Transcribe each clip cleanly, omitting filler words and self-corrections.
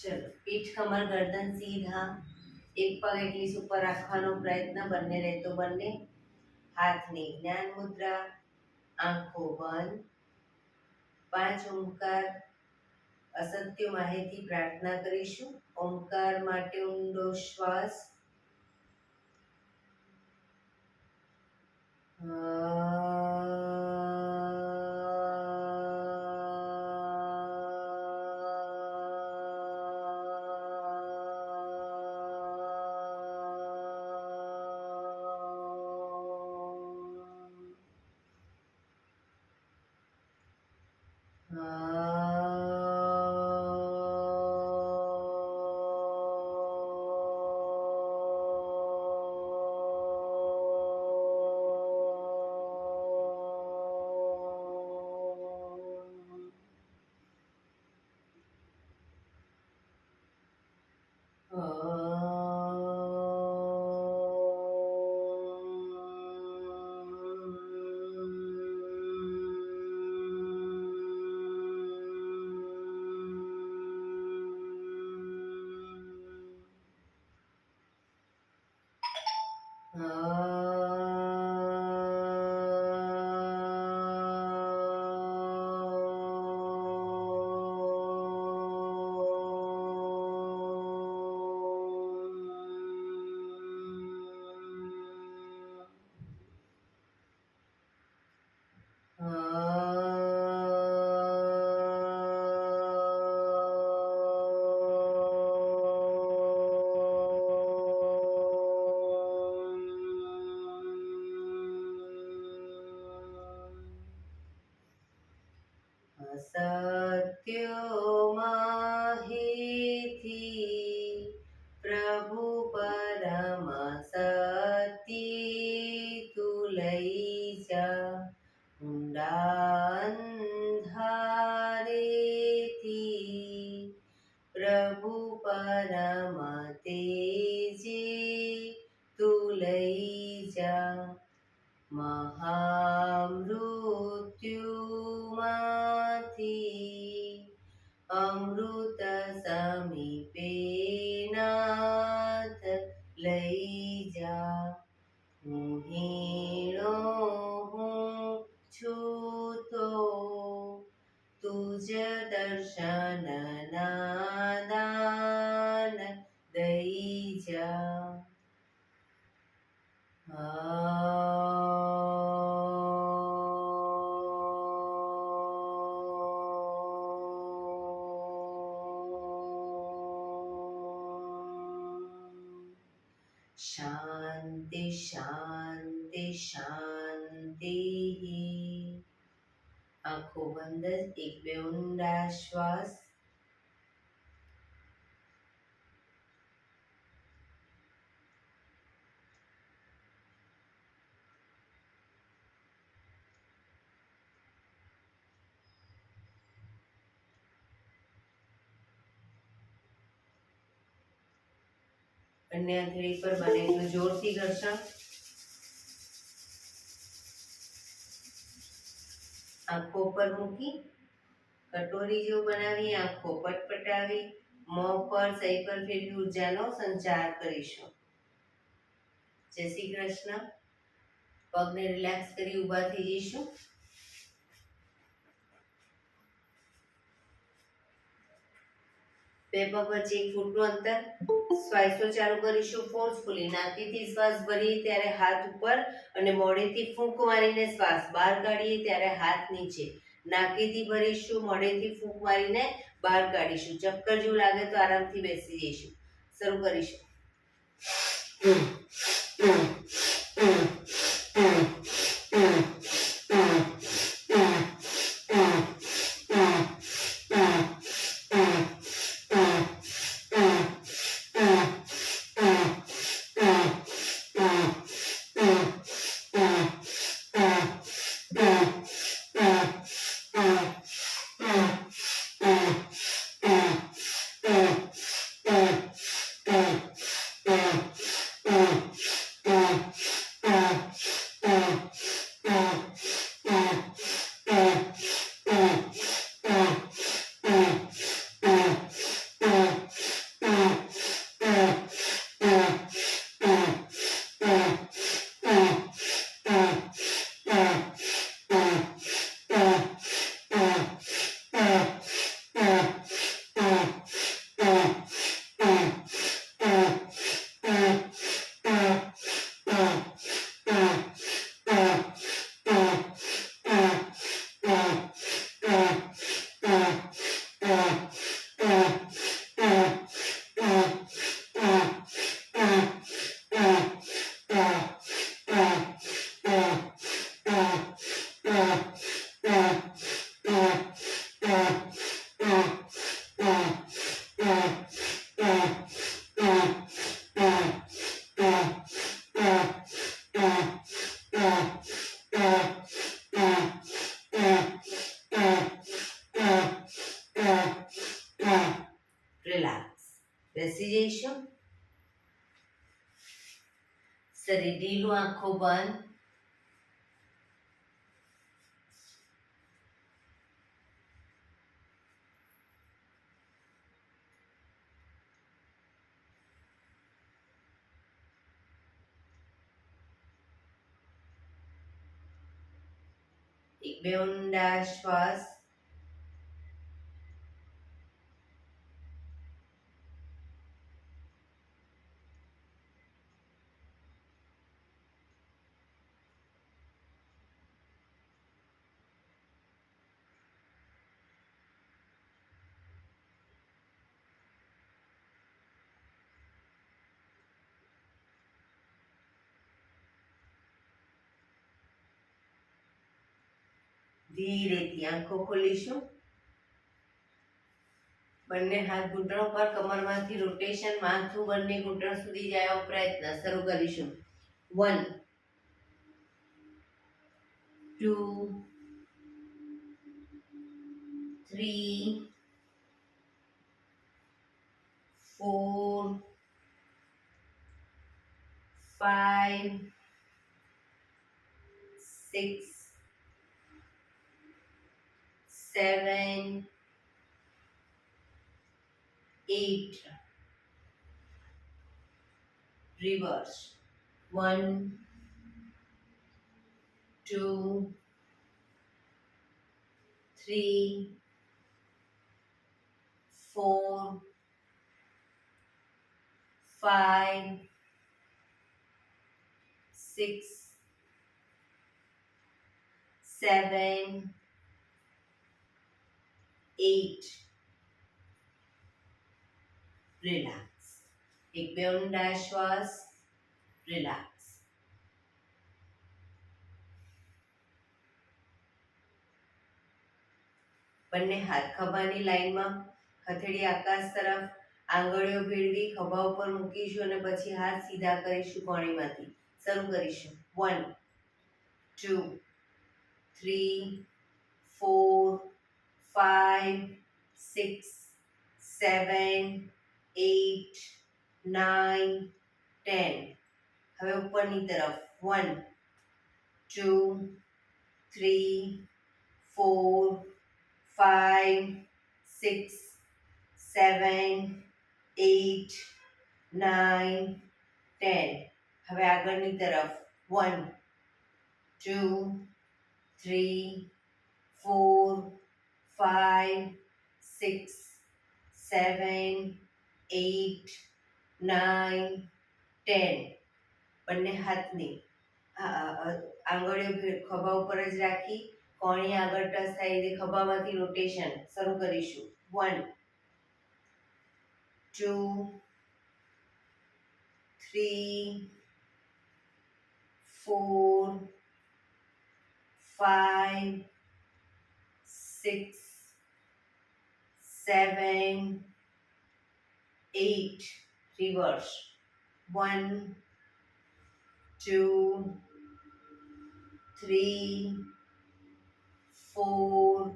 ચલો, પીઠ કમર ગરદન સીધા, એક પગ એટલી ઉપર રાખવાનો પ્રયત્ન, બંને રહેતો બંને. હાથની જ્ઞાન મુદ્રા, આંખો બંધ. 5 ઓમકાર અસત્ય માહિતી પ્રાર્થના કરીશું. ઓમકાર માટે ઊંડો શ્વાસ. સત્યો માહિતી પ્રભુ પરમ સતી તું લઈ જા, ઊંડા અંધારેથી પ્રભુ પરમ તેજે તું લઈ જા. મહામૃત્યુમાંથી અમૃત સમીપે નાથ લઈ જા. હું હીણો હું છું તો તુજ દર્શન ના દાન દઈ જા. શાંતિ શાંતિ શાંતિ. આંખો બંધ, 1-2 ઊંડા શ્વાસ. બંને આંગળી પર બને એટલું જોરથી ઘર્ષણ. આંખો પર મૂકી કટોરી જેવું બનાવી આંખો પટપટાવી મોં પર સહી પર ફેરવી ઉર્જાનો સંચાર કરીશું. જય શ્રી કૃષ્ણ. પગને રિલેક્સ કરી ઊભા થઈ જઈશું. બે પગ વચ્ચે 1 ફૂટનું અંતર. શ્વાસો ચાલુ કરીશું ફોર્સફુલી. નાકથી શ્વાસ ભરીએ ત્યારે હાથ ઉપર અને મોઢેથી ફૂંક મારીને શ્વાસ બહાર કાઢીએ ત્યારે હાથ નીચે. નાકથી ભરીશું, મોઢેથી ફૂંક મારીને બહાર કાઢીશું. ચક્કર જેવું લાગે તો આરામથી બેસી જઈશું. શરૂ કરીશું. Mm-hmm. કરીશું. શરીર ઢીલું, આંખો બંધ. એક બે ઊંડા શ્વાસ. ધીરેથી આંખો ખોલીશું. બંને હાથ ઘૂંટણો પર, કમરમાંથી રોટેશન, માથું બંને ઘૂંટણ સુધી જાય એવો પ્રયત્ન. શરૂ કરીશું. 1 2 3 4 5 6 7 8. Reverse. 1 2 3 4 5 6 7 8. રિલેક્સ. એક બે ઊંડા શ્વાસ. રિલેક્સ. બંને હાથ ખભાની લાઈનમાં, હથેળી આકાશ તરફ, આંગળીઓ ભેળવી ખભા ઉપર મૂકીશું અને પછી હાથ સીધા કરીશું કોણીમાંથી. શરૂ કરીશું. 1 2 3 4 5 6 7 8 9 10. હવે ઉપરની તરફ. 1 2 3 4 5 6 7 8 9 10. હવે આગળની તરફ. 1 2 3 4 5 6 7 8 9 10. બંને હાથની આંગળીઓ ખભા ઉપર જ રાખી કોણી આગળ ટચ થાય એટલે ખભામાંથી રોટેશન. શરૂ કરીશું. 1 2 3 4 5 6 7 8. Reverse. 1 2 3 4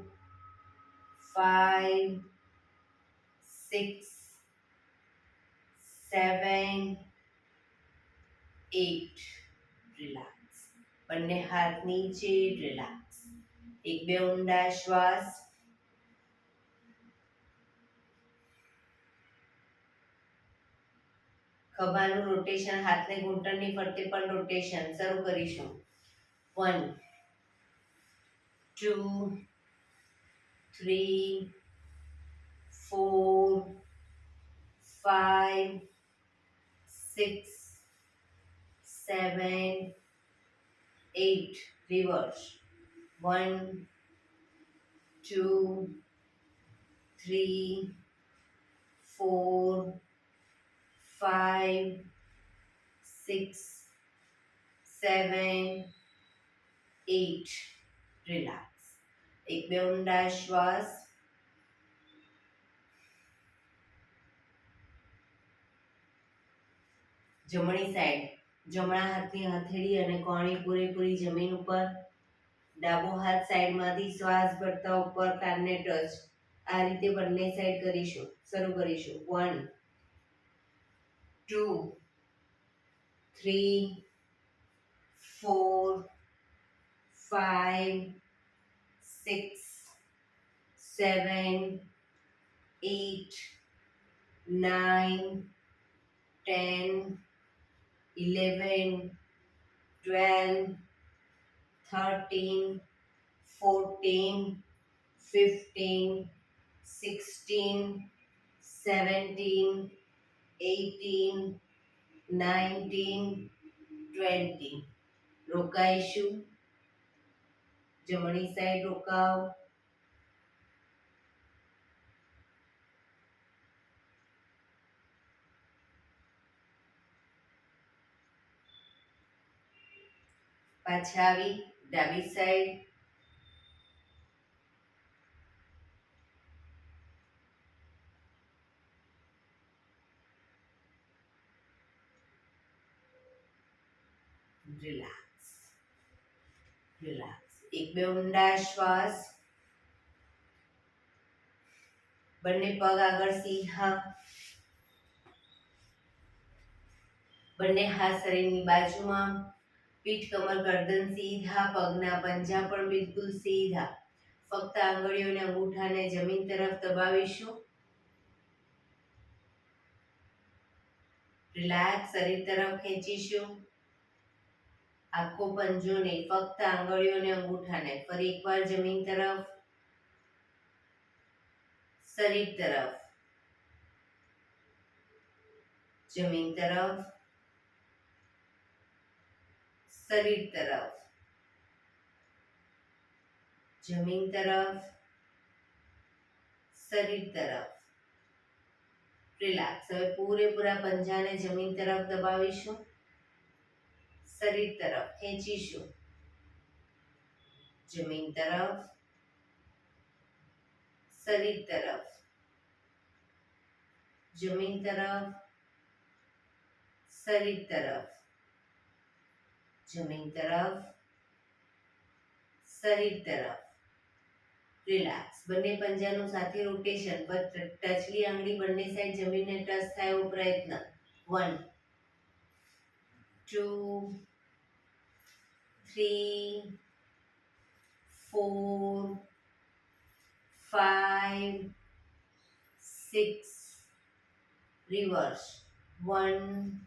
5 6 7 8. રિલેક્સ. બંને હાથ નીચે. રિલેક્સ. એક બે ઊંડા શ્વાસ. ખભાનું રોટેશન, હાથને ઘૂંટણની ફરતે પણ રોટેશન. શરૂ કરીશું. 1 2 3 4 5 6 7 8. Reverse. 1 2 3 4 5 6 7 8. રિલેક્સ. એક બે ઊંડા શ્વાસ. જમણી સાઈડ. જમણા હાથની હથેળી અને કોણી પૂરેપૂરી જમીન ઉપર. ડાબો હાથ સાઈડમાંથી શ્વાસ ભરતા ઉપર કાનને ટચ. આ રીતે બંને સાઈડ કરીશું. શરૂ કરીશું. 1 2 3 4 5 6 7 8 9 10 11 12 13 14 15 16 17 18 19 20 રોકાઈશું જમણી સાઈડ રોકાવ પાછા આવી ડાબી સાઈડ રિલેક્સ રિલેક્સ એક બે ઊંડા શ્વાસ બંને પગ આગળ સીધા બંને હાથ શરીરની બાજુમાં પીઠ કમર ગરદન સીધા પગના પંજા પણ બિલકુલ સીધા ફક્ત આંગળીઓને અંગૂઠાને જમીન તરફ દબાવીશું રિલેક્સ શરીર તરફ ખેંચીશું આખો પંજો નહીં ફક્ત આંગળીઓને અંગૂઠાને ફરી એકવાર જમીન તરફ શરીર તરફ જમીન તરફ શરીર તરફ જમીન તરફ શરીર તરફ રિલેક્સ હવે પૂરેપૂરા પંજાને જમીન તરફ દબાવીશું શરીર તરફ ખેંચીશું જમીન તરફ શરીર તરફ જમીન તરફ શરીર તરફ જમીન તરફ શરીર તરફ રિલેક્સ બંને પંજાનું સાથે રોટેશન પર ટચલી આંગળી બંને સાઈડ જમીનને ટચ થાય એવો પ્રયત્ન 1 2 3 4 5 6 રિવર્સ 1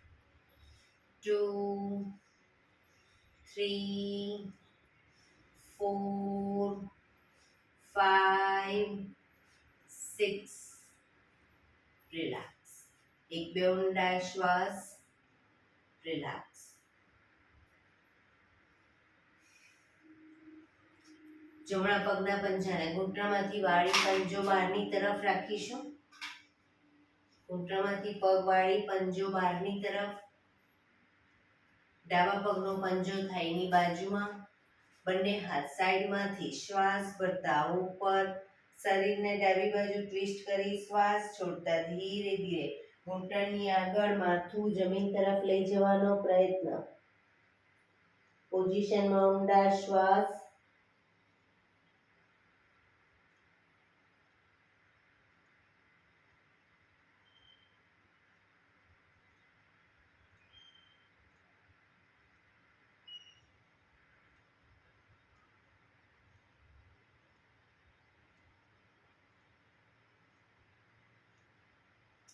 2 3 4 5 6 રિલેક્સ એક બે ઊંડા શ્વાસ રિલેક્સ જમણા પગના પંજાને ઘૂંટણમાંથી વાળી પંજો બહારની તરફ રાખીશું ઘૂંટણમાંથી પગ વાળી પંજો બહારની તરફ ડાબા પગનો પંજો થાઈની બાજુમાં બંને હાથ સાઈડમાંથી શ્વાસ ભરતા ઉપર શરીરને ડાબી બાજુ ટ્વિસ્ટ કરી શ્વાસ છોડતા ધીરે ધીરે ઘૂંટણની આગળ માથું જમીન તરફ લઈ જવાનો પ્રયત્ન પોઝિશનમાં ઊંડા શ્વાસ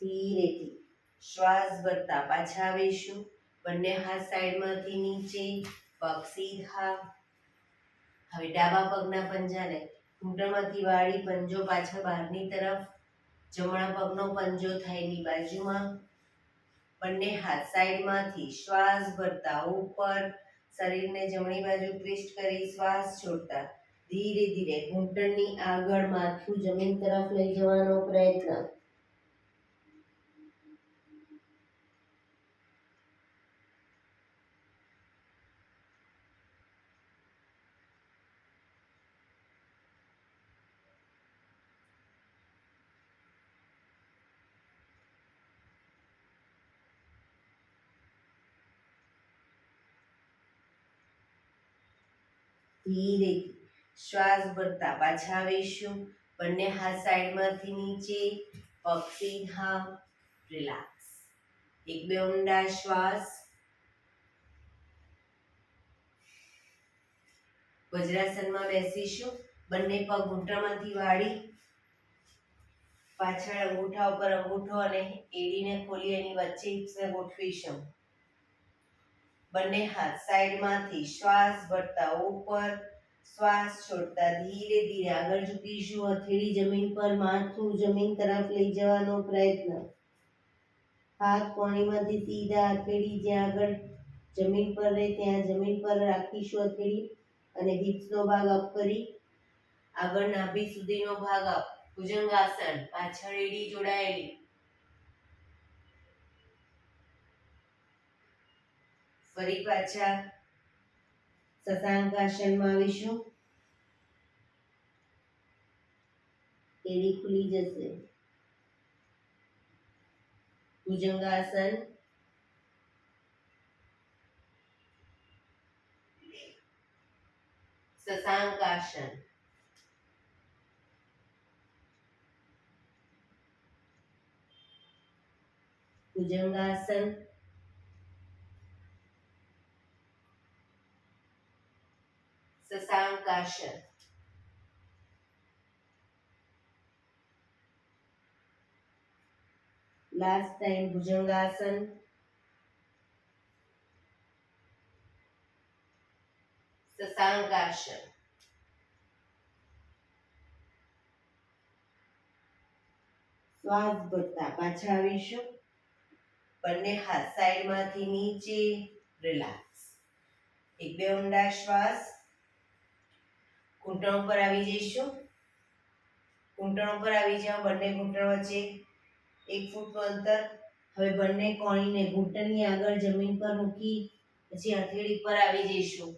ધીરેથી શ્વાસ ભરતા પાછા આવીશું બંને હાથ સાઈડમાંથી નીચે પગ સીધા હવે ડાબા પગના પંજાને ઘૂંટણમાંથી વાળી પંજો પાછળ બહારની તરફ જમણા પગનો પંજો થાઈની બાજુમાં બંને હાથ સાઈડમાંથી શ્વાસ ભરતા ઉપર શરીરને જમણી બાજુ ટ્વિસ્ટ કરી શ્વાસ છોડતા ધીરે ધીરે ઘૂંટણની આગળ માથું જમીન તરફ લઈ જવાનો પ્રયત્ન ધીરેથી શ્વાસ ભરતા પાછા આવીશું બંને હાથ સાઈડમાંથી નીચે પગ સીધા રિલેક્સ એક બે ઊંડા શ્વાસ. વજ્રાસનમાં બેસીશું. બંને પગ ઘૂંટણમાંથી વાળી પાછળ અંગૂઠા ઉપર અંગૂઠો અને એડીને ખોલી એની વચ્ચે હિપ્સને ગોઠવીશું. બંને હાથ સાઈડમાંથી શ્વાસ ભરતા ઉપર, શ્વાસ છોડતા ધીરે ધીરે આગળ ઝૂકીશું. હથેળી જમીન પર, માથું જમીન તરફ લઈ જવાનો પ્રયત્ન. હાથ કોણીમાંથી સીધા, હથેળી જ્યાં આગળ જમીન પર રહે ત્યાં જમીન પર રાખીશું હથેળી અને હિપ્સનો ભાગ અપ કરી આગળ નાભી સુધીનો ભાગ અપ. ભુજંગાસન. પાછળ એડી જોડાયેલી. ફરી પાછા શશાંકાસનમાં આવીશું. એડી ખુલી જશે. ભુજંગાસન. શશાંકાસન. ભુજંગાસન. શશાંકાસન. લાસ્ટ ટાઈમ ભુજંગાસન. શશાંકાસન. શ્વાસ ભરતા પાછા આવીશું. બંને હાથ સાઈડમાંથી નીચે. રિલેક્સ. એક બે ઊંડા શ્વાસ. ઘૂંટણ ઉપર આવી જઈશું. ઘૂંટણ ઉપર આવી જાઓ. બંને ઘૂંટણ વચ્ચે 1 ફૂટનું અંતર. હવે બંને કોણીને ઘૂંટણની આગળ જમીન પર મૂકી પછી હથેળી પર આવી જઈશું.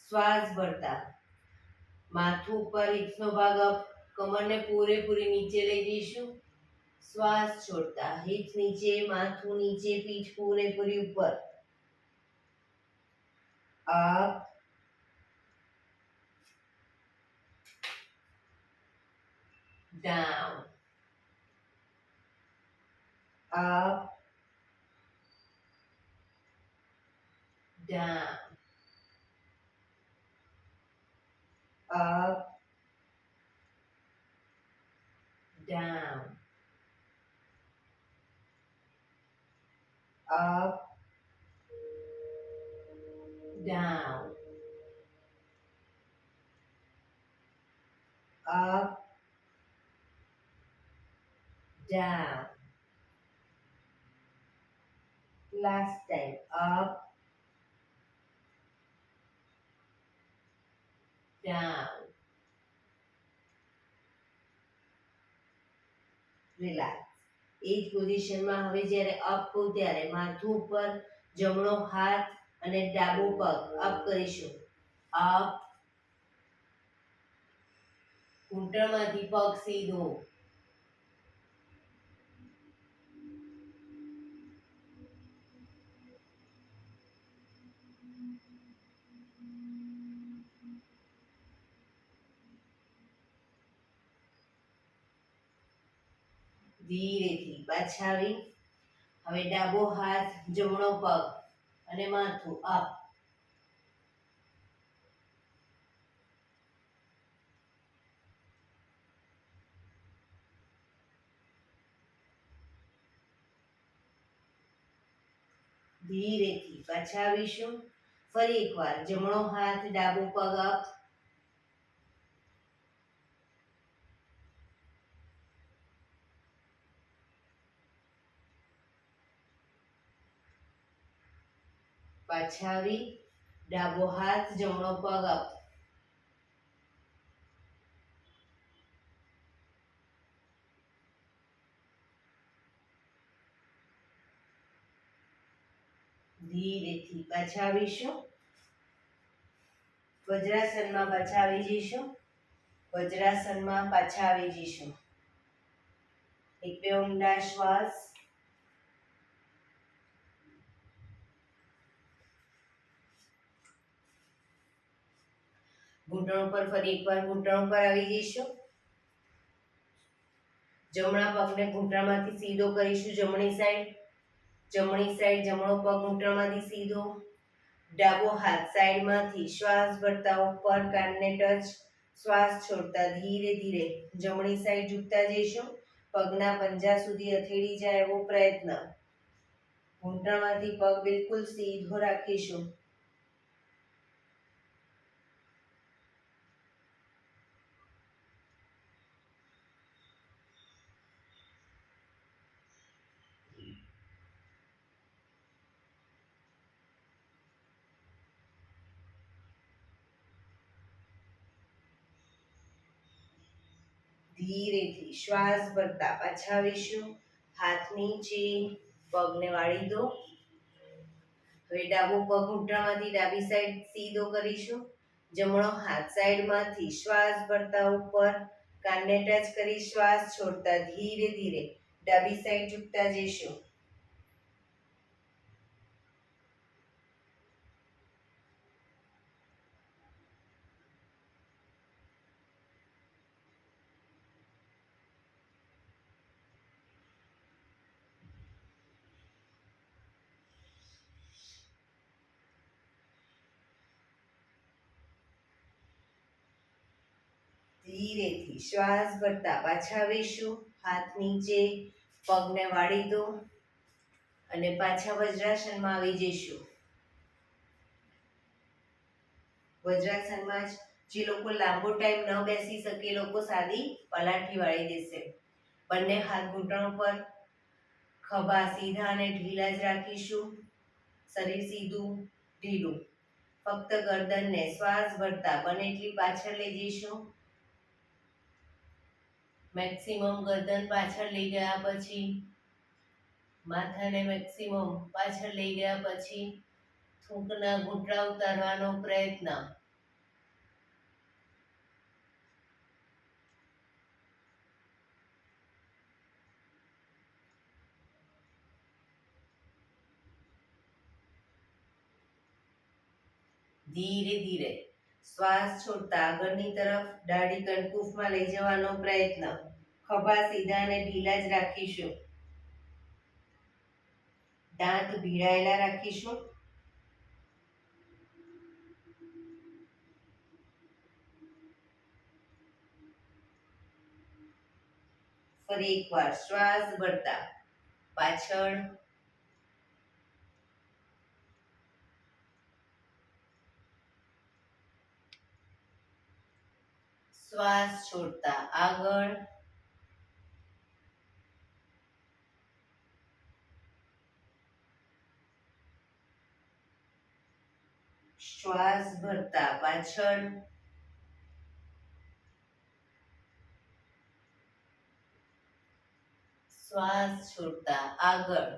શ્વાસ ભરતા માથું ઉપર, હિપ્સનો ભાગ અપ, કમરને પૂરેપૂરી નીચે લઈ જઈશું. શ્વાસ છોડતા હિપ્સ નીચે, માથું નીચે, પીઠ પૂરેપૂરી ઉપર. Up, down, up, down, up, down, up, down, up, down. Last time. Up, down. Relax. એ જ પોઝિશનમાં હવે જ્યારે અપ કહું ત્યારે માથું ઉપર, જમણો હાથ અને ડાબો પગ અપ કરીશું. અપ. ઘૂંટણમાંથી પગ સીધો. ધીરેથી પાછા આવી. હવે ડાબો હાથ, જમણો પગ અને માથું અપ. ધીરેથી પાછા આવીશું. ફરી એકવાર જમણો હાથ, ડાબો પગ અપ. પાછા આવી. ડાબો હાથ, જમણો પગ અપ. ધીરેથી પાછા આવીશું. વજ્રાસનમાં પાછા આવી જઈશું. વજ્રાસનમાં પાછા આવી જઈશું. એક બે ઊંડા શ્વાસ. ઘૂંટણ ઉપર ફરી એકવાર ઘૂંટણ ઉપર આવી જઈશું. જમણા પગને ઘૂંટણમાંથી સીધો કરીશું જમણી સાઈડ, જમણો પગ ઘૂંટણમાંથી સીધો, ડાબો હાથ સાઈડમાંથી શ્વાસ ભરતા ઉપર કાનને ટચ, શ્વાસ છોડતા ધીરે ધીરે જમણી સાઈડ ઝૂકતા જઈશું. પગના પંજા સુધી અથેળી જાય એવો પ્રયત્ન. ઘૂંટણમાંથી પગ બિલકુલ સીધો રાખીશું. ધીરેથી શ્વાસ ભરતા પાછા આવીશું. હાથ નીચે, પગને વાળી દો. હવે ડાબો પગ ઘૂંટણમાંથી ડાબી સાઈડ સીધો કરીશું. જમણો હાથ સાઈડમાંથી શ્વાસ ભરતા ઉપર, કાનને ટચ કરી શ્વાસ છોડતા ધીરે ધીરે ડાબી સાઈડ ઝૂકતા જઈશું. ધીરેથી શ્વાસ ભરતા પાછા આવીશું. હાથ નીચે, પગને વાળી દો અને પાછા વજ્રાસનમાં આવી જઈશું. વજ્રાસનમાં જે લોકો લાંબો ટાઈમ ન બેસી શકે એ લોકો સાદી પલાઠી વાળી દેશે. બંને હાથ ઘૂંટણ પર, ખભા સીધા અને ઢીલા જ રાખીશું. શરીર સીધું ઢીલું. ફક્ત ગરદનને શ્વાસ ભરતા બને એટલી પાછળ લઈ જઈશું. મેક્સિમમ ગરદન પાછળ લઈ ગયા પછી, માથાને મેક્સિમમ પાછળ લઈ ગયા પછી થૂંકના ઘૂંટણા ઉતારવાનો પ્રયત્ન. ધીરે ધીરે શ્વાસ છોડતા આગળની તરફ દાઢી કણકુફમાં લઈ જવાનો પ્રયત્ન. ખભા સીધા અને ઢીલા જ રાખીશું. દાંત ભીડાયેલા રાખીશું. ફરી એકવાર શ્વાસ ભરતા પાછળ, શ્વાસ છોડતા આગળ, શ્વાસ ભરતા પાછળ, શ્વાસ છોડતા આગળ.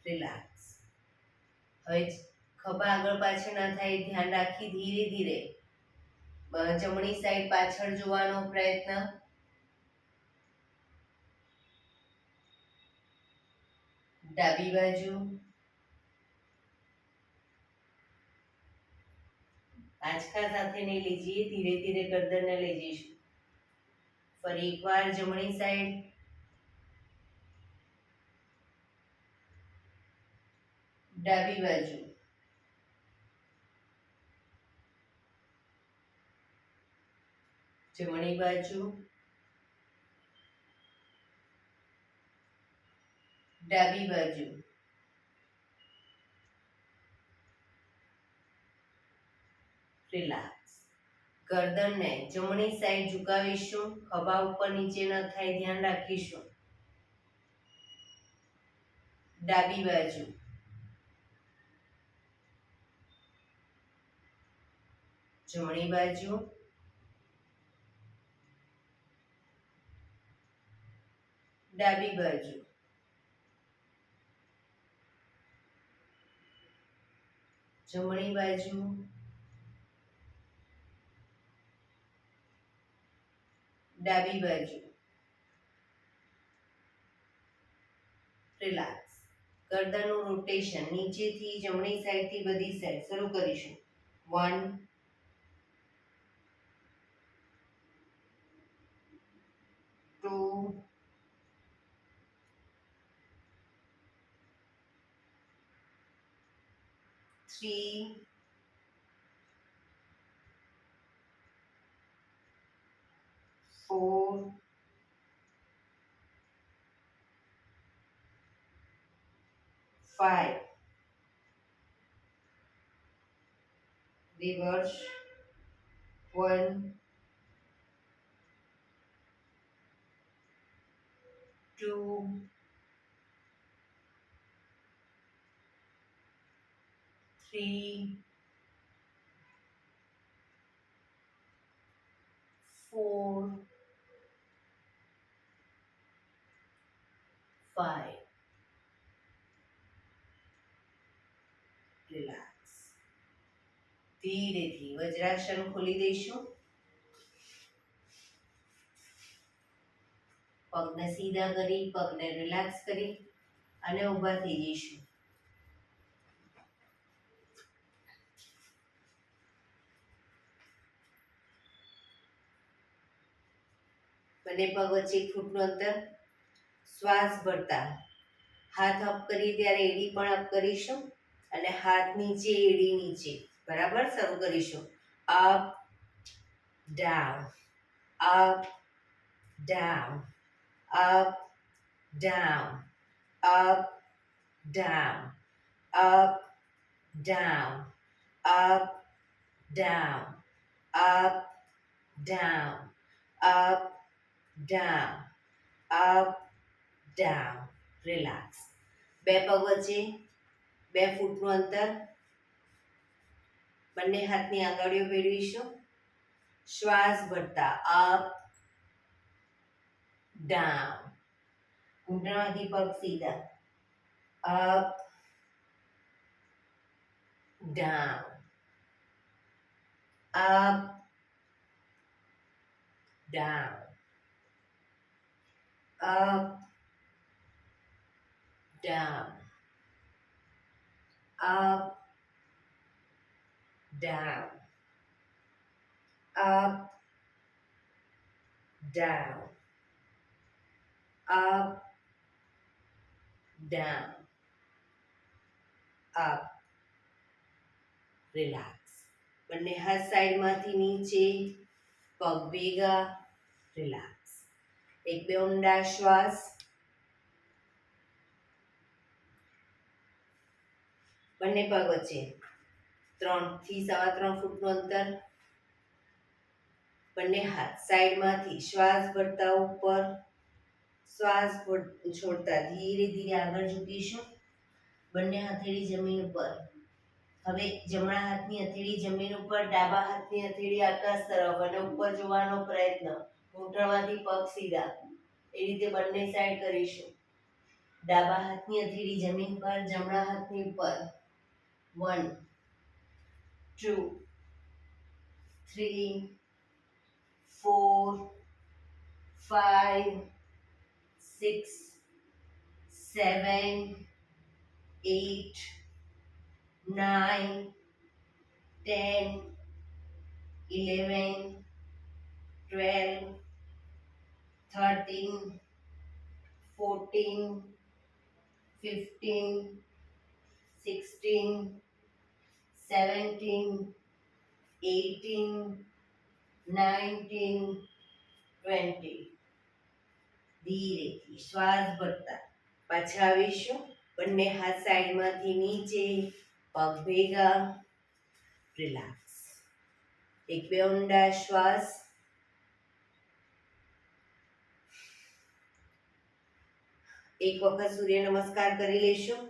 રિલેક્સ. હવે ખભા આગળ પાછળ ના થાય ધ્યાન રાખી ધીરે ધીરે જમણી સાઈડ પાછળ જોવાનો પ્રયત્ન. ડાબી બાજુ, આંચકા સાથે નહીં લઈ જઈએ, ધીરે ધીરે ગરદનને લઈ જઈશું. ફરી એકવાર જમણી સાઈડ, ડાબી બાજુ, જમણી બાજુ, ડાબી બાજુ. રિલેક્સ. ગરદનને જમણી સાઈડ ઝુકાવીશું. ખભા ઉપર નીચે ન થાય ધ્યાન રાખીશું. ડાબી બાજુ, જમણી બાજુ, ડાબી બાજુ. જમણી બાજુ, ડાબી બાજુ. રિલેક્સ. ગરદનનું રોટેશન નીચેથી જમણી સાઈડથી બધી સાઈડ શરૂ કરીશું. 1, 2, 3, 4, 5. Reverse. 1, 2, 3, 4, 5. રિલેક્સ. ધીરેથી વજ્રાસન ખોલી દઈશું. પગને સીધા કરી, પગને રિલેક્સ કરી અને ઊભા થઈ જઈશું. બંને પગ વચ્ચે 1 ફૂટનું અંતર. શ્વાસ ભરતા હાથ અપ કરી ત્યારે એડી પણ અપ કરીશું અને હાથ નીચે, એડી નીચે. બરાબર, શરૂ કરીશું. Up, down, up, down, up, down, up, down, up, down, up, down, up, down, up, down, up, down. Relax. બે પગ વચ્ચે 2 ફૂટનું અંતર. બંને હાથની આંગળીઓ ભેળવીશું. શ્વાસ ભરતા અપ, ડાઉન. ઘૂંટણમાંથી પગ સીધા. Up, down, up, down, up, down, up, down, up, down, up, down, up. Relax. બંને હાથ સાઈડમાંથી નીચે, પગ ભેગા. રિલેક્સ. 1-2 ઊંડા શ્વાસ. બંને પગ વચ્ચે 3 થી 3.25 ફૂટનું અંતર. બંને હાથ સાઈડમાંથી શ્વાસ ભરતા ઉપર, શ્વાસ છોડતા ધીરે ધીરે આગળ ઝૂકીશું. બંને હથેળી જમીન ઉપર. હવે જમણા હાથની હથેળી જમીન ઉપર, ડાબા હાથની હથેળી આકાશ તરફ અને ઉપર જોવાનો પ્રયત્ન. ઘૂંટણમાંથી પગ સીધા. એ રીતે બંને સાઈડ કરીશું. ડાબા હાથની હથેળી જમીન પર, જમણા હાથની ઉપર. 1, 2, 3, 4, 5, 6, 7, 8, 9, 10, 11, 12, 13, 14, 15, 16, 17, 18, 19, 20. ધીરેથી શ્વાસ ભરતા પાછા આવીશું. બંને હાથ સાઈડમાંથી નીચે, પગ ભેગા. રિલેક્સ. 1-2 ઊંડા શ્વાસ. એક વખત સૂર્ય નમસ્કાર કરી લેશું.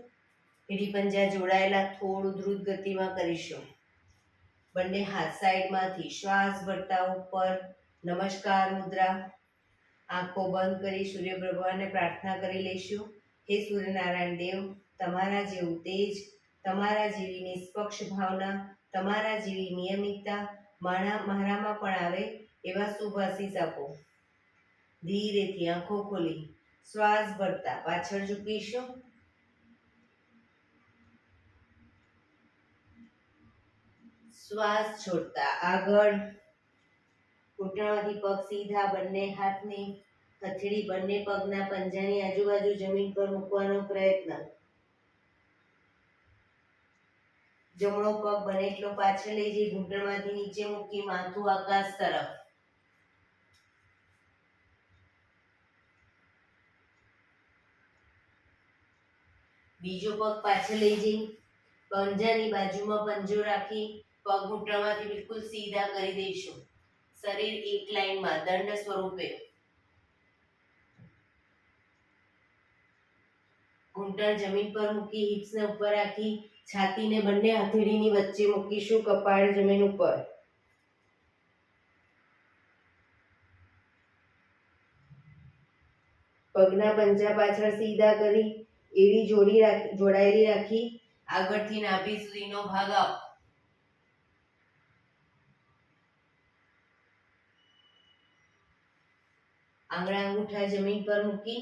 એડી પંજા જોડાયેલા, થોડું દ્રુત ગતિમાં કરીશું. બંને હાથ સાઈડમાંથી શ્વાસ ભરતા ઉપર, નમસ્કાર મુદ્રા. આંખો બંધ કરી સૂર્ય ભગવાનને પ્રાર્થના કરી લઈશું. હે સૂર્યનારાયણ દેવ, તમારા જેવું તેજ, તમારા જેવી નિષ્પક્ષ ભાવના, તમારા જેવી નિયમિતતા મારામાં પણ આવે એવા શુભ આશીષ આપો. ધીરેથી આંખો ખોલી શ્વાસ ભરતા પાછળ ઝૂકીશું. શ્વાસ છોડતા આગળ, ઘૂંટણમાંથી પગ સીધા, બંને હાથની હથેળી બંને પગના પંજાની આજુબાજુ જમીન પર મૂકવાનો પ્રયત્ન. જમણો પગ બને એટલો પાછળ લઈ જઈ ઘૂંટણમાંથી નીચે મૂકી માથું આકાશ તરફ. બીજો પગ પાછળ લઈ જઈ પંજાની બાજુમાં પંજો રાખી પગ ઘૂંટણમાંથી બિલકુલ સીધા કરી દઈશું. શરીર એક લાઈનમાં દંડ સ્વરૂપે. ઘૂંટણ જમીન પર મૂકી હિપ્સને ઉપર રાખી છાતીને બંને હથેળીની વચ્ચે મૂકીશું, કપાળ જમીન ઉપર. પગના પંજા પાછળ સીધા કરી એડી જોડાયેલી રાખી આગળથી નાભી સુધીનો ભાગ આપ. આંગળા અંગૂઠા જમીન પર મૂકી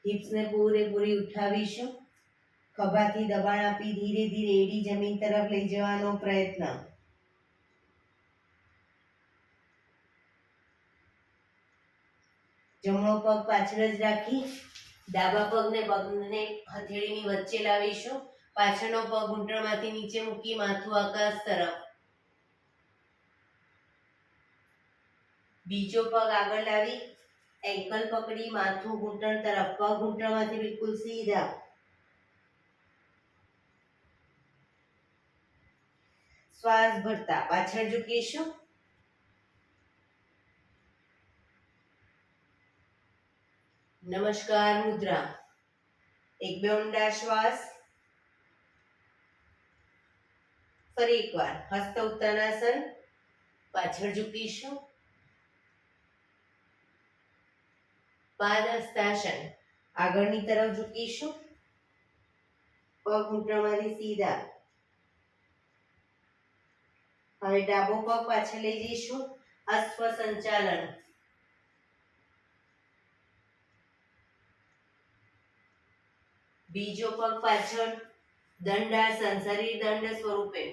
હિપ્સને પૂરેપૂરી ઉઠાવીશું. ખભાથી દબાણ આપી ધીરે ધીરે એડી જમીન તરફ લઈ જવાનો પ્રયત્ન. જમણો પગ પાછળ જ રાખી ડાબા પગને હથેળીની વચ્ચે લાવીશું. પાછળનો પગ ઘૂંટણમાંથી નીચે મૂકી માથું આકાશ તરફ. બીજો પગ આગળ લાવી એન્કલ પકડી માથું ઘૂંટણ તરફ. પગ ઘૂંટણમાંથી બિલકુલ સીધા. શ્વાસ ભરતા પાછળ ઝૂકીશું. નમસ્કાર મુદ્રા. એક બે ઊંડા શ્વાસ. ફરી એકવાર હસ્ત ઉત્તાનાસન. પાછળ ઝૂકીશું. પાદ હસ્તાસન. આગળની તરફ ઝૂકીશું. પગ ઘૂંટણમાંથી સીધા. હવે ડાબો પગ પાછળ લઈ જઈશું. અશ્વ સંચાલન. બીજો પગ પાછળ દંડાસન, શરીર દંડ સ્વરૂપે.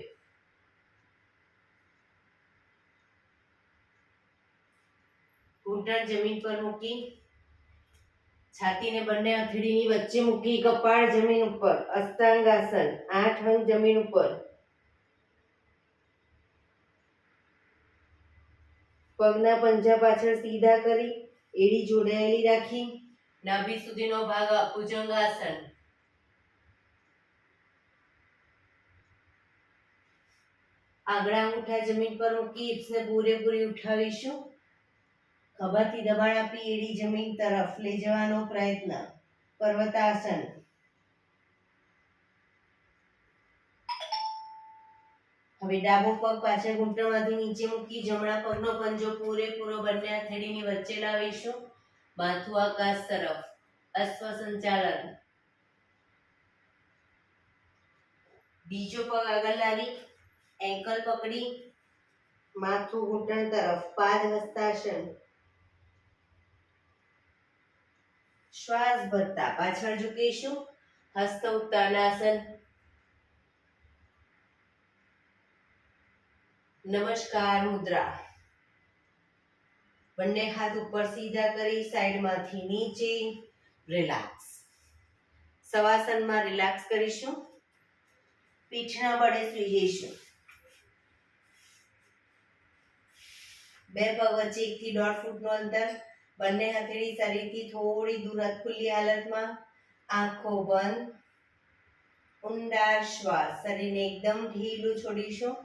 ઘૂંટણ જમીન પર મૂકી છાતીને બંને હથેળીની વચ્ચે મૂકી કપાળ જમીન ઉપર. અષ્ટાંગાસન, 8 અંગ જમીન ઉપર. પગના પંજા પાછળ સીધા કરી એડી જોડાયેલી રાખી નાભી સુધીનો ભાગ ભુજંગાસન. આંગળા અંગૂઠા જમીન પર મૂકી હિપ્સને પૂરેપૂરી ઉઠાવીશું. ખભાથી દબાણ આપી એડી જમીન તરફ લઈ જવાનો પ્રયત્ન. પર્વતાસન. હવે ડાબો પગ પાછળ ઘૂંટણમાંથી નીચે મૂકી જમણા પગનો પંજો પૂરેપૂરો બંને હથેળીની વચ્ચે લાવીશું. માથું આકાશ તરફ. અશ્વ સંચાલન. બીજો પગ આગળ લાવી એન્કલ પકડી માથું ઘૂંટણ તરફ. પાદ હસ્તાસન. શ્વાસ ભરતા પાછળ ઝૂકીશું. હસ્ત ઉત્તાનાસન. નમસ્કાર મુદ્રા. બંને હાથ ઉપર સીધા કરી સાઈડમાંથી નીચે રિલેક્સ. શવાસનમાં રિલેક્સ કરીશું. પીઠના બળે સૂઈ જઈશું. બે પગ વચ્ચે 1 થી 1.5 ફૂટનું અંતર. બંને હથેળી શરીરથી થોડી દૂર ખુલ્લી હાલતમાં. આંખો બંધ. ઊંડા શ્વાસ. શરીરને એકદમ ઢીલું છોડીશું.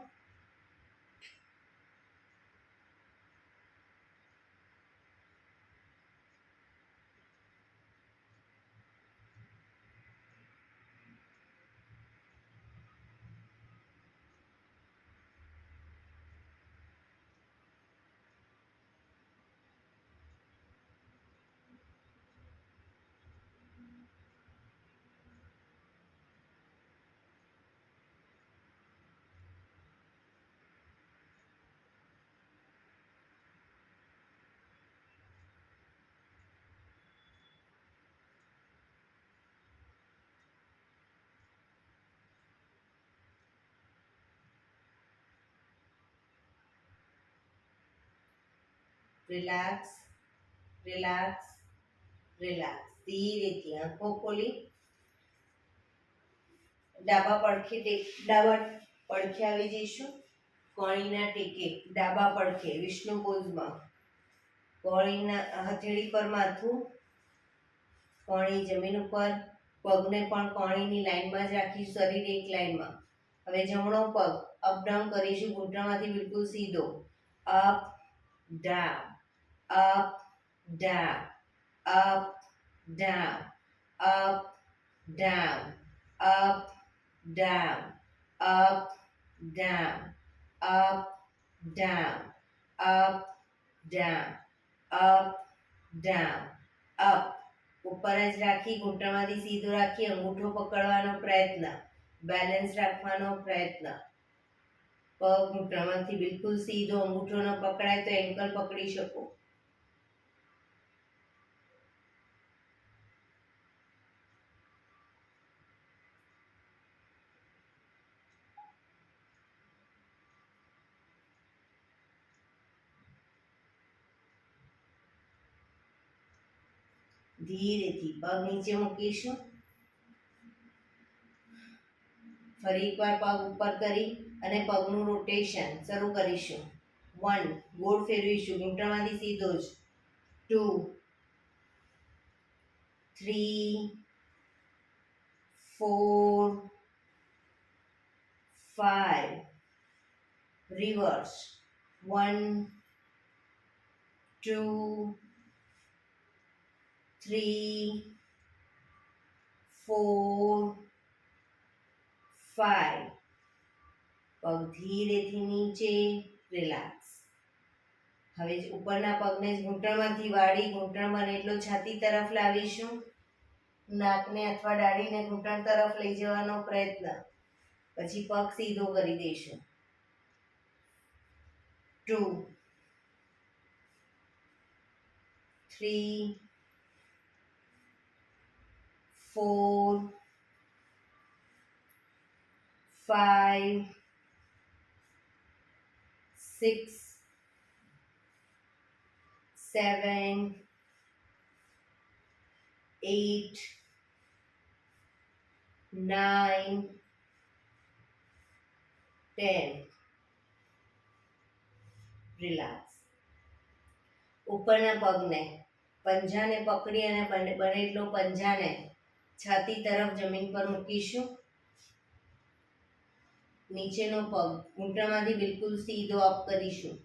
Relax, relax, relax. ધીરેથી આંખો ખોલી ડાબા પડખે આવી જઈશું. કોણીના ટેકે ડાબા પડખે વિષ્ણુ પોઝમાં. કોણીના હથેળી પર માથું, કોણી જમીન ઉપર, પગને પણ કોણીની લાઈનમાં જ રાખી, શરીર એક લાઈનમાં. હવે જમણો પગ અપ ડાઉન કરીશું, ઘૂંટણમાંથી બિલકુલ સીધો. Up down, up down, up down, up down, up down, up down, up down, up down, up down, up. ઉપર જ રાખી, ઘૂંટણમાંથી સીધો રાખી, અંગૂઠો પકડવાનો પ્રયત્ન, બેલેન્સ રાખવાનો પ્રયત્ન. પગ ઘૂંટણમાંથી બિલકુલ સીધો, અંગૂઠો ન પકડાય તો એન્કલ પકડી શકો. ધીરેથી પગ નીચે મૂકીશું. ફરી એકવાર પગ ઉપર કરી અને પગનું રોટેશન શરૂ કરીશું. 1, ગોળ ફેરવીશું, ઘૂંટણમાંથી સીધો જ. 2, 3, 4, 5, રિવર્સ. 1, 2, 3, 4, 5. પગ ધીરેથી નીચે, રિલેક્સ. હવે ઉપરના પગને ઘૂંટણમાંથી વાળી, ઘૂંટણ બને એટલો છાતી તરફ લાવીશું. નાકને અથવા દાઢીને ઘૂંટણ તરફ લઈ જવાનો પ્રયત્ન. પછી પગ સીધો કરી દઈશું. 2, 3, 4, 5, 6, 7, 8, 9, 10. રિલેક્સ. ઉપરના પગને પંજાને પકડી અને બને એટલો પંજાને છાતી તરફ જમીન પર મૂકીશું. નીચેનો પગ ઘૂંટણમાંથી બિલકુલ સીધો અપ કરીશું.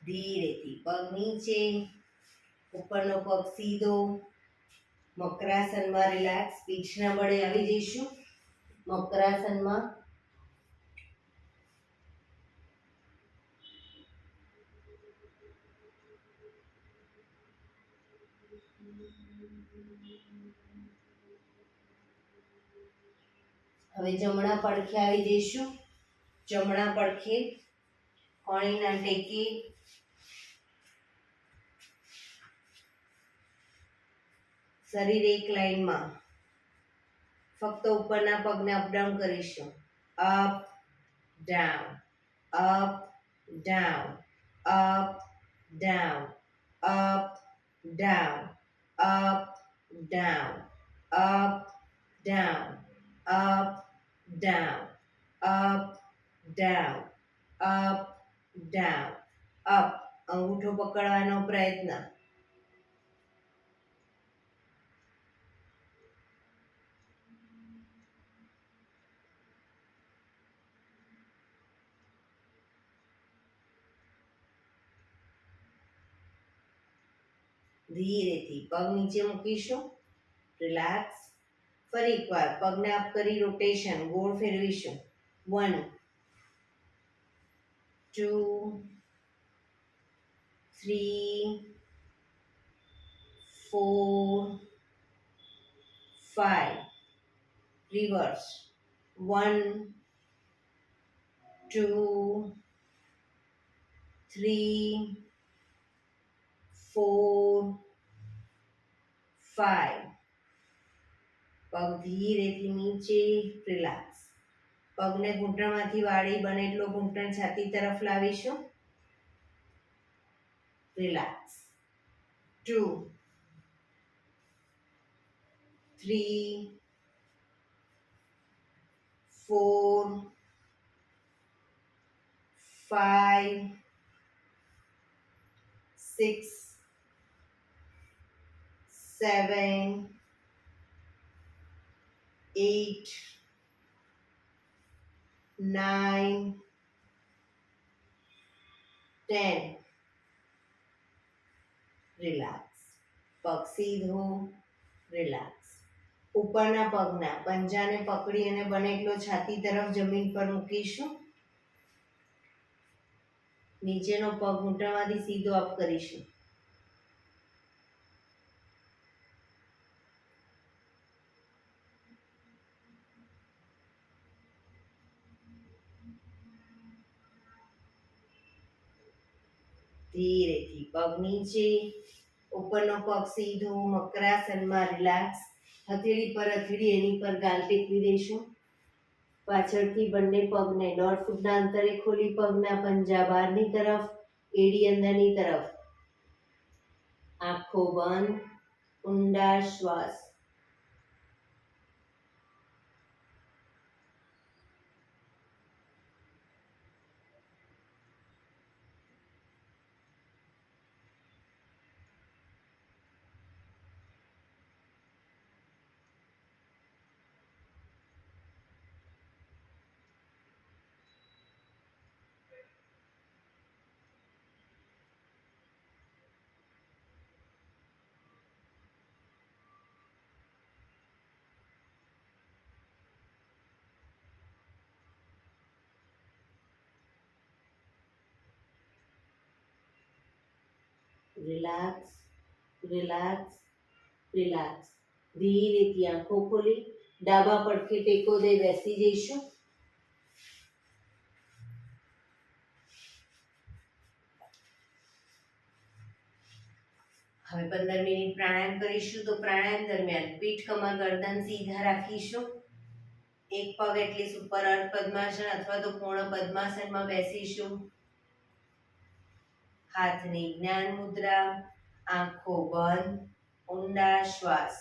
ધીરેથી પગ નીચે, ઉપરનો પગ સીધો. મકરાસનમાં રિલેક્સ, પીઠના બળે આવી જઈશું. મકરાસનમાં. હવે જમણા પડખે આવી જઈશું. જમણા પડખે કોણીના ટેકે, શરીર એક લાઈનમાં. ફક્ત ઉપરના પગને અપડાઉન કરીશું. Up down, up down, up down, up down, up down, up down, up down, up down, up down, up. અંગૂઠો પકડવાનો પ્રયત્ન. ધીરેથી પગ નીચે મૂકીશું. રિલેક્સ. ફરી એકવાર પગને અપ કરી રોટેશન, ગોળ ફેરવીશું. 1, 2, 3, 4, 5. રિવર્સ. 1, 2, 3, 4, 5. પગ ધીરેથી નીચે, રિલેક્સ. પગને ઘૂંટણમાંથી વાળી બને એટલો ઘૂંટણ છાતી તરફ લાવીશું. રિલેક્સ. 2, 3, 4, 5, 6, 7, 8, 9, 10. રિલેક્સ. પગ સીધો, રિલેક્સ. ઉપરના પગના પંજાને પકડી અને બને એટલો છાતી તરફ જમીન પર મૂકીશું. નીચેનો પગ ઘૂંટણમાંથી સીધો અપ કરીશું. ધીરેથી પગ નીચે, ઉપરનો પગ સીધો, મકરાસનમાં રિલેક્સ. હથેળી પર હથેળી એની પર ગાલ ટેકવી દઈશું. પાછળથી બંને પગને 1.5 ફૂટના અંતરે ખોલી પગના પંજા બહારની તરફ, એડી અંદરની તરફ. આંખો બંધ, ઊંડા શ્વાસ. Relax, relax, relax. ધીરેથી આંખો ખોલી ડાબા પડખે ટેકો દઈ બેસી જઈશું. હવે 15 મિનિટ પ્રાણાયામ કરીશું. તો પ્રાણાયામ દરમિયાન પીઠ, કમર, ગરદન સીધા રાખીશું. એક પગ એટલી ઉપર અર્ધ પદ્માસન અથવા તો પૂર્ણ પદ્માસનમાં બેસીશું. હાથની જ્ઞાન મુદ્રા, આંખો બંધ, ઊંડા શ્વાસ.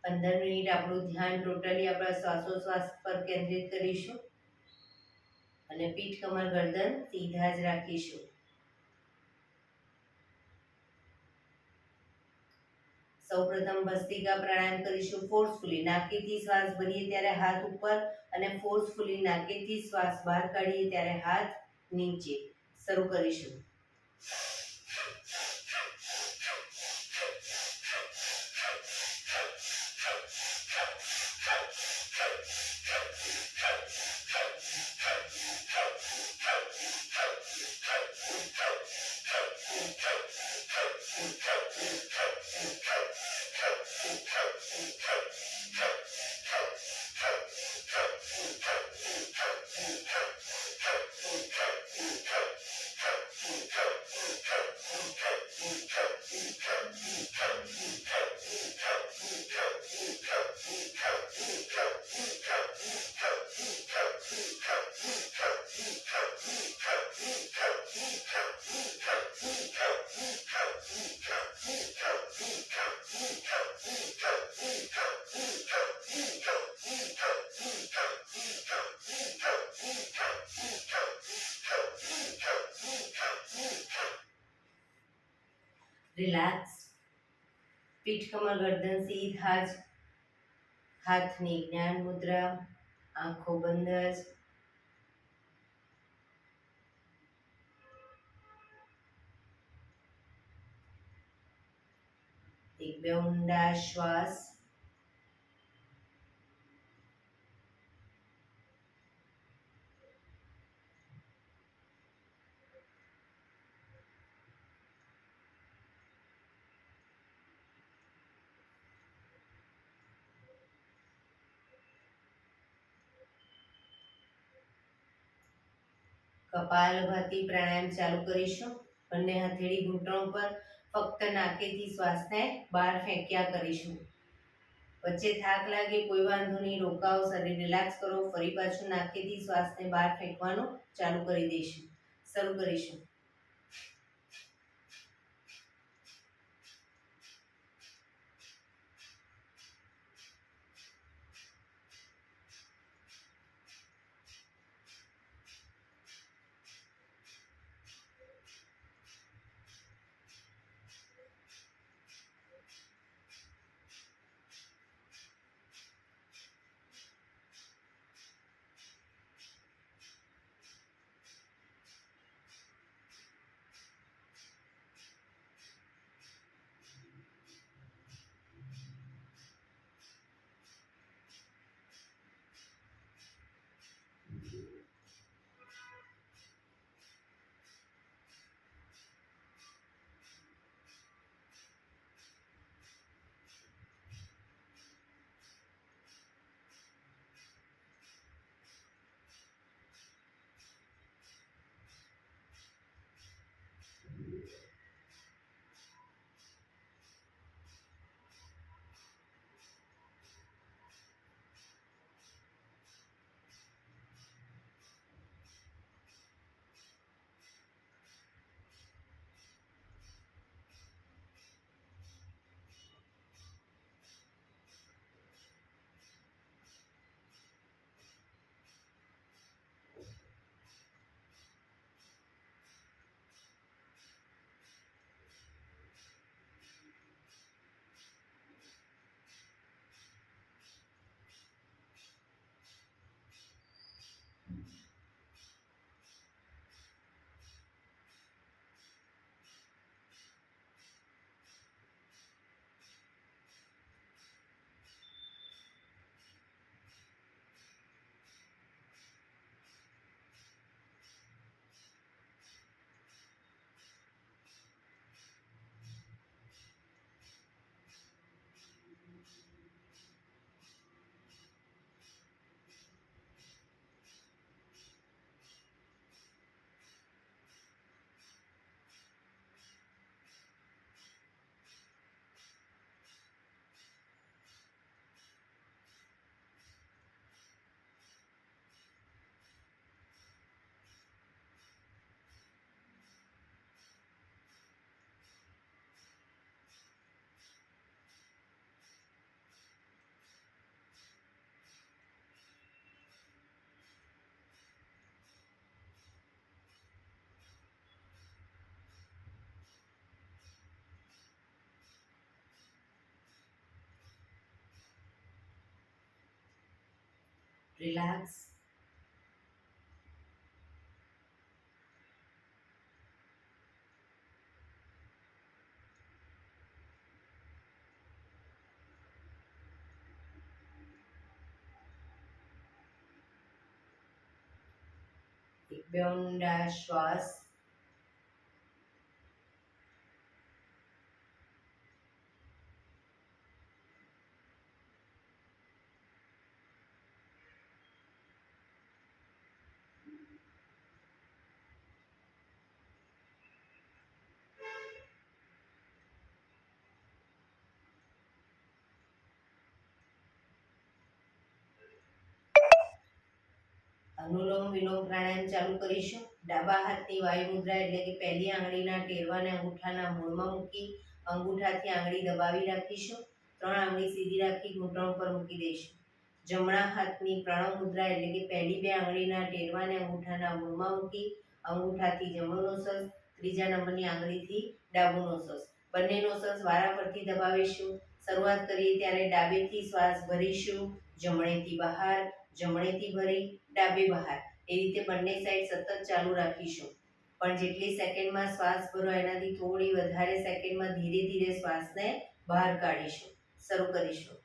15 મિનિટ આપણું ધ્યાન ટોટલી આપણા શ્વાસોશ્વાસ પર કેન્દ્રિત કરીશું અને પીઠ, કમર, ગરદન સીધા જ રાખીશું. સૌપ્રથમ ભસ્ત્રિકા પ્રાણાયામ કરીશું ફોર્સફુલી. નાકેથી શ્વાસ ભરીએ ત્યારે હાથ ઉપર અને ફોર્સફુલી નાકેથી શ્વાસ બહાર કાઢીએ ત્યારે હાથ નીચે. શરૂ કરીશું. રિલેક્સ. પીઠ, કમર, ગરદન સીધા જ. હાથની જ્ઞાન મુદ્રા, આંખો બંધ જ. એક બે ઊંડા શ્વાસ. કપાલભાતિ પ્રાણાયામ ચાલુ કરીશું. બંને હથેળી ઘૂંટણો પર, ફક્ત નાકેથી શ્વાસને બહાર ફેંક્યા કરીશું. વચ્ચે થાક લાગે કોઈ વાંધો નહીં, રોકાઓ, શરીર રિલેક્સ કરો. ફરી પાછું નાકેથી શ્વાસને બહાર ફેંકવાનું ચાલુ કરી દઈશું. શરૂ કરીશું. રિલેક્સ. એક બે ઊંડા શ્વાસ. અનુલોમ વિલોમ પ્રાણાયામ ચાલુ કરીશું. ડાબા હાથની વાયુ મુદ્રા એટલે કે પહેલી આંગળીના ટેરવાને અંગૂઠાના મૂળમાં મૂકી અંગૂઠાથી આંગળી દબાવી રાખીશું. 3 આંગળી સીધી રાખી ઘૂંટણ પર મૂકી દઈશું. જમણા હાથની પ્રણવ મુદ્રા એટલે કે પહેલી 2 આંગળીના ટેરવાને અંગૂઠાના મૂળમાં મૂકી અંગૂઠાથી જમણો નોસસ, ત્રીજા નંબરની આંગળીથી ડાબુ નોસસ. બંને નોસસ વારાફરતી દબાવીશું. શરૂઆત કરીએ ત્યારે ડાબેથી શ્વાસ ભરીશું, જમણેથી બહાર, જમણેથી ભરી, ડાબે બહાર. એ રીતે બંને સાઈડ સતત ચાલુ રાખીશું. પણ જેટલી સેકન્ડમાં શ્વાસ ભરો એનાથી થોડી વધારે સેકન્ડમાં ધીરે ધીરે શ્વાસને બહાર કાઢીશું. શરૂ કરીશું.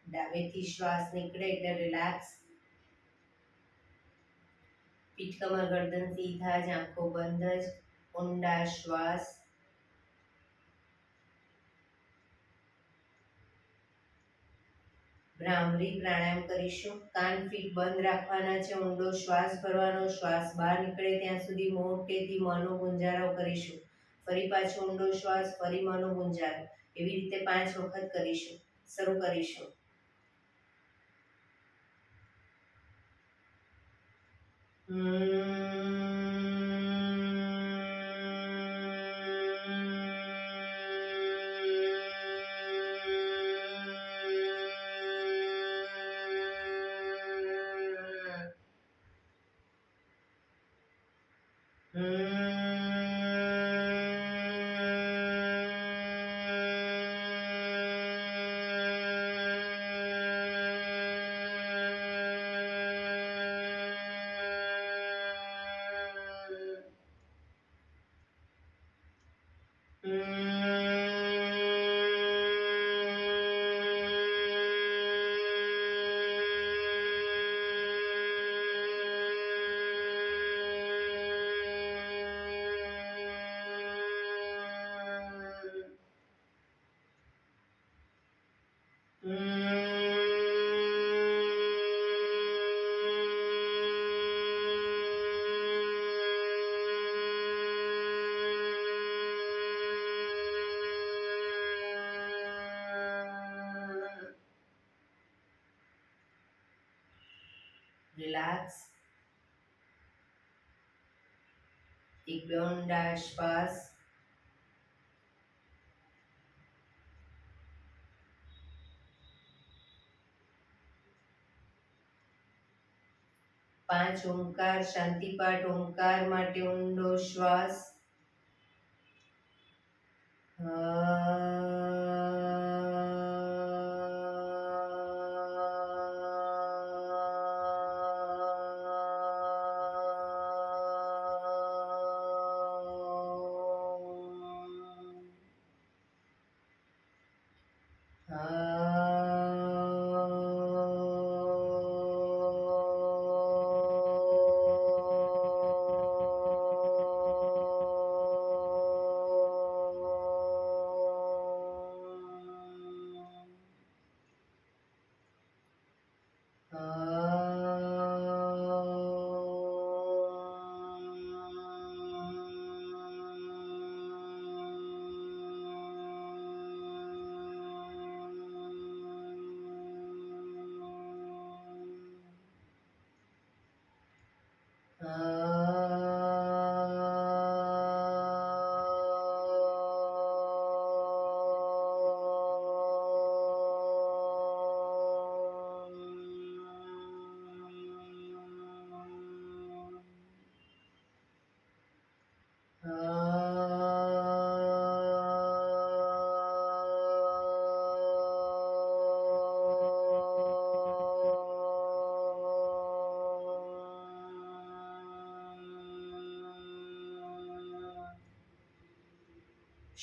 ડાબેથી શ્વાસ નીકળે એટલે રિલેક્સ. પીઠ કમર ગરદન સીધા જ, આંખો બંધ જ. ઊંડા શ્વાસ. ભ્રામરી પ્રાણાયામ કરીશું. કાન ફીટ બંધ રાખવાના છે. ઊંડો શ્વાસ ભરવાનો. શ્વાસ બહાર નીકળે ત્યાં સુધી મોટેથી મોંનો ગુંજારો કરીશું. ફરી પાછો ઊંડો શ્વાસ, ફરી મોંનો ગુંજારો. એવી રીતે 5 વખત કરીશું. શરૂ કરીશું. રિલેક્સ. એક બે ઊંડા શ્વાસ. 5 ઓમકાર શાંતિપાઠ ઓમકાર માટે ઊંડો શ્વાસ.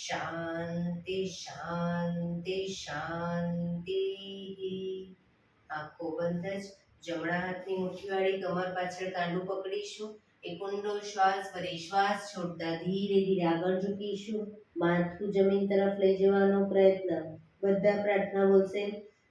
શાંતિ શાંતિ શાંતિ. આંખો બંધ જ. જમણા હાથની મુઠ્ઠીવાળી કમર પાછળ કાંડું પકડીશું. એક ઊંડો શ્વાસ ભરી શ્વાસ છોડતા ધીરે ધીરે આગળ ઝૂકીશું. માથું જમીન તરફ લઈ જવાનો પ્રયત્ન. બધા પ્રાર્થના બોલશે.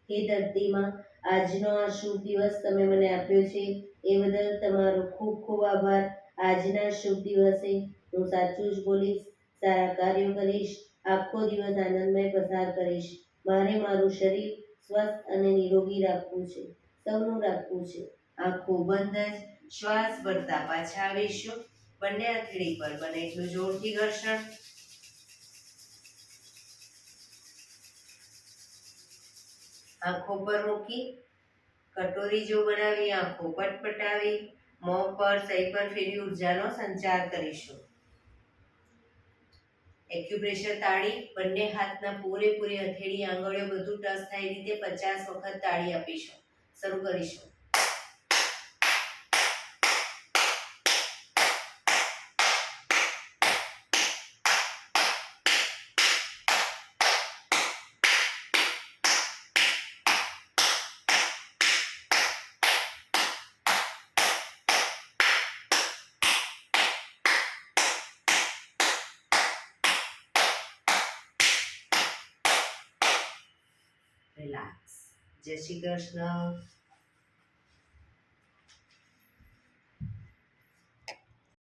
હે ધરતીમાં, આજનો આ શુભ દિવસ તમે મને આપ્યો છે એ બદલ તમારો ખૂબ ખૂબ આભાર. આજના શુભ દિવસે હું સાચું જ બોલીશ, સારા કાર્યો કરીશ, આખો દિવસ આનંદમય પસાર કરીશ. મારે મારું શરીર સ્વસ્થ અને નિરોગી રાખવું છે, સૌનું રાખવું છે. આંખો બંધ જ. શ્વાસ ભરતા પાછા આવીશું. બંને હથેળી પર બને એટલું જોરથી ઘર્ષણ. આંખો પર મૂકી કટોરી જો બનાવી આંખો પટપટાવી મોં પર સહી પર ફેરવી ઉર્જાનો સંચાર કરીશું. એક્યુપ્રેશર તાળી. બંને હાથના પૂરેપૂરી હથેળી આંગળીઓ બધું ટચ થાય રીતે 50 વખત તાળી આપીશું. શરૂ કરીશું. રિલેક્સ. જય શ્રી કૃષ્ણ.